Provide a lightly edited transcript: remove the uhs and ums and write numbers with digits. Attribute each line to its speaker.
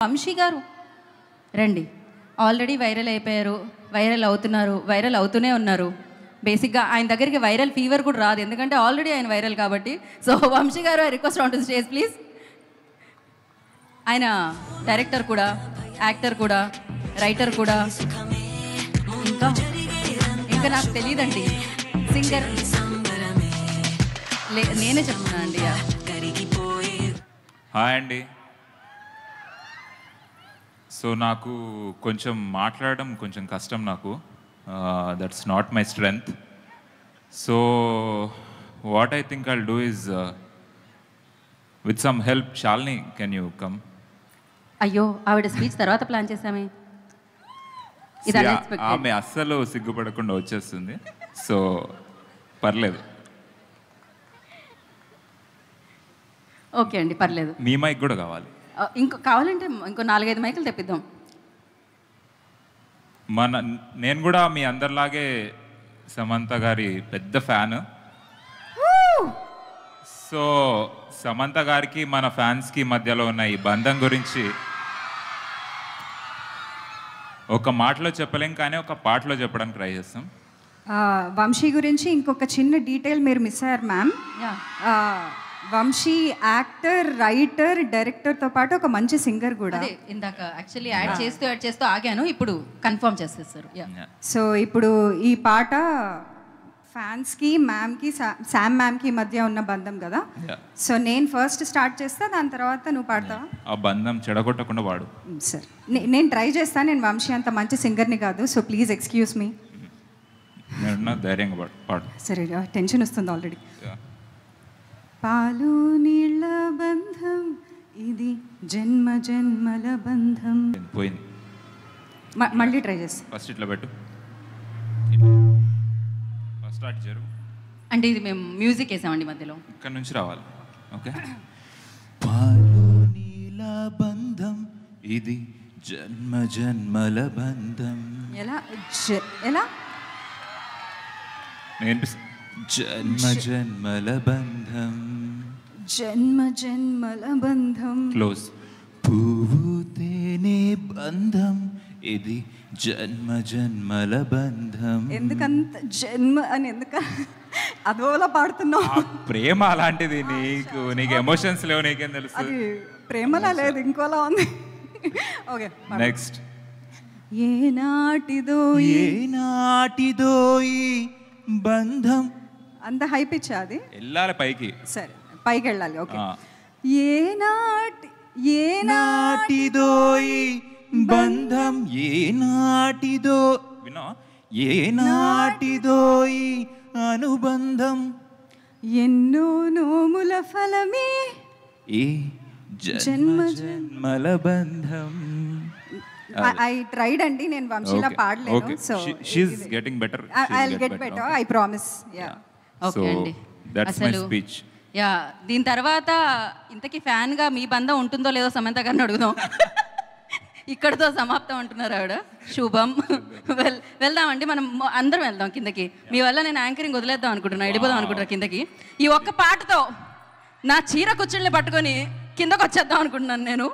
Speaker 1: వంశీ గారు రండి. Already viral అయిపోయారు, వైరల్ అవుతున్నారు, వైరల్ అవుతూనే ఉన్నారు. బేసిక్గా ఆయన దగ్గరికి వైరల్ ఫీవర్ కూడా రాదు, ఎందుకంటే ఆల్రెడీ ఆయన వైరల్ కాబట్టి. సో వంశీ గారు, I request on to stage please. ఆయన డైరెక్టర్ కూడా, యాక్టర్ కూడా, రైటర్ కూడా, ఇంకా ఇంకా నాకు తెలియదండి, సింగర్. నేనే చెప్తున్నా అండి.
Speaker 2: హాయ్ అండి. సో నాకు కొంచెం మాట్లాడడం కొంచెం కష్టం, నాకు that's not my strength. So what I think I'll do is with some help. Shalini, can you come?
Speaker 1: అయ్యో, ఆవిడ స్పీచ్ తర్వాత ప్లాన్ చేసామే.
Speaker 2: ఆమె అస్సలు సిగ్గుపడకుండా వచ్చేస్తుంది, సో పర్లేదు.
Speaker 1: ఓకే అండి, పర్లేదు.
Speaker 2: మీ మైక్ కూడా కావాలి?
Speaker 1: ఇంకో కావాలంటే ఇంకో 4-5 మైకులు తెప్పిద్దాం.
Speaker 2: నేను కూడా మీ అందరిలాగే సమంత గారి పెద్ద ఫ్యాన్. సో సమంత గారికి మన ఫ్యాన్స్కి మధ్యలో ఉన్న ఈ బంధం గురించి ఒక మాటలో చెప్పలేం, కానీ ఒక పాటలో చెప్పడానికి ట్రై చేస్తాం.
Speaker 3: వంశీ గురించి ఇంకొక చిన్న డీటెయిల్ మీరు మిస్ అయ్యారు మ్యామ్. వంశీ యాక్టర్, రైటర్, డైరెక్టర్తో పాటు ఒక మంచి సింగర్ కూడా.
Speaker 1: ఇందాక యాక్చువల్లీ యాడ్ చేస్తూ ఆగాను, ఇప్పుడు కన్ఫర్మ్ చేసేస్తారు.
Speaker 3: సో ఇప్పుడు ఈ పాట ఫ్యాన్స్కి, మ్యామ్కి, శామ్ మ్యామ్కి మధ్య ఉన్న బంధం కదా. సో నేను ఫస్ట్ స్టార్ట్ చేస్తా, దాని తర్వాత నువ్వు పాడతావా?
Speaker 2: ఆ బంధం చెడగొట్టకుండా పాడు.
Speaker 3: సరే, నేను ట్రై చేస్తాను. నేను వంశీ అంత మంచి సింగర్ని కాదు, సో ప్లీజ్ ఎక్స్క్యూజ్ మీ.
Speaker 2: ధైర్యంగా పాడు.
Speaker 3: సరే, టెన్షన్ వస్తుంది ఆల్రెడీ. పాలు నీళ్ళ బంధం ఇది, జన్మ జన్మల బంధం.
Speaker 2: పోయింది,
Speaker 3: మళ్ళీ ట్రై చేస్తా.
Speaker 2: ఫస్ట్ ఇట్లా పెట్టు, ఫస్ట్ స్టార్ట్ జరుగు.
Speaker 1: అంటే ఇది మేము మ్యూజిక్ వేసామండి మధ్యలో,
Speaker 2: ఇక్కడ నుంచి రావాలి. ఓకే. పాలు నీళ్ళ బంధం ఇది, జన్మ జన్మల బంధం.
Speaker 3: ఎలా ఎలా
Speaker 2: జన్మ జన్మల బంధం,
Speaker 3: జన్మ జన్మల బంధం.
Speaker 2: క్లోజ్. పువ్వు తేనె బంధం ఇది, జన్మ జన్మల బంధం.
Speaker 3: ఎందుకంత జన్మ అని అదోలా పాడుతున్నావు?
Speaker 2: ప్రేమ అలాంటిది. నీకు ఎమోషన్స్ లేవు, నీకేం తెలుసు?
Speaker 3: అది ప్రేమలా లేదు, ఇంకోలా ఉంది. Okay,
Speaker 2: next.
Speaker 3: ఏనాటిదో
Speaker 2: ఏనాటిదో ఈ బంధం.
Speaker 3: అంత హైప్ ఇచ్చా అది?
Speaker 2: వెళ్ళాలి పైకి.
Speaker 3: సరే, పైకి వెళ్ళాలి. ఓకే. ఏనాటిదో
Speaker 2: ఈ బంధం, ఏనాటిదో వినో, ఏనాటిదో ఈ అనుబంధం,
Speaker 3: ఎన్నో నోముల ఫలమే
Speaker 2: ఈ జన్మ జన్మల బంధం.
Speaker 3: ఐ ట్రైడ్ అండి, నేను వంశీలా పాడలేదు. So
Speaker 2: she is getting better.
Speaker 3: I will get better, I promise. Yeah,
Speaker 1: okay అండి.
Speaker 2: That's my speech.
Speaker 1: యా, దీని తర్వాత ఇంతకీ ఫ్యాన్గా మీ బంధం ఉంటుందో లేదో సమంత గారిని అడుగుదాం. ఇక్కడితో సమాప్తం అంటున్నారు ఆవిడ. శుభం. వెళ్దామండి, మనం అందరం వెళ్దాం కిందకి. మీ వల్ల నేను యాంకరింగ్ వదిలేద్దాం అనుకుంటున్నా, వెళ్ళిపోదాం అనుకుంటున్నా కిందకి. ఈ ఒక్క పాటతో నా చీర కుచ్చుల్ని పట్టుకొని కిందకు వచ్చేద్దాం అనుకుంటున్నాను నేను.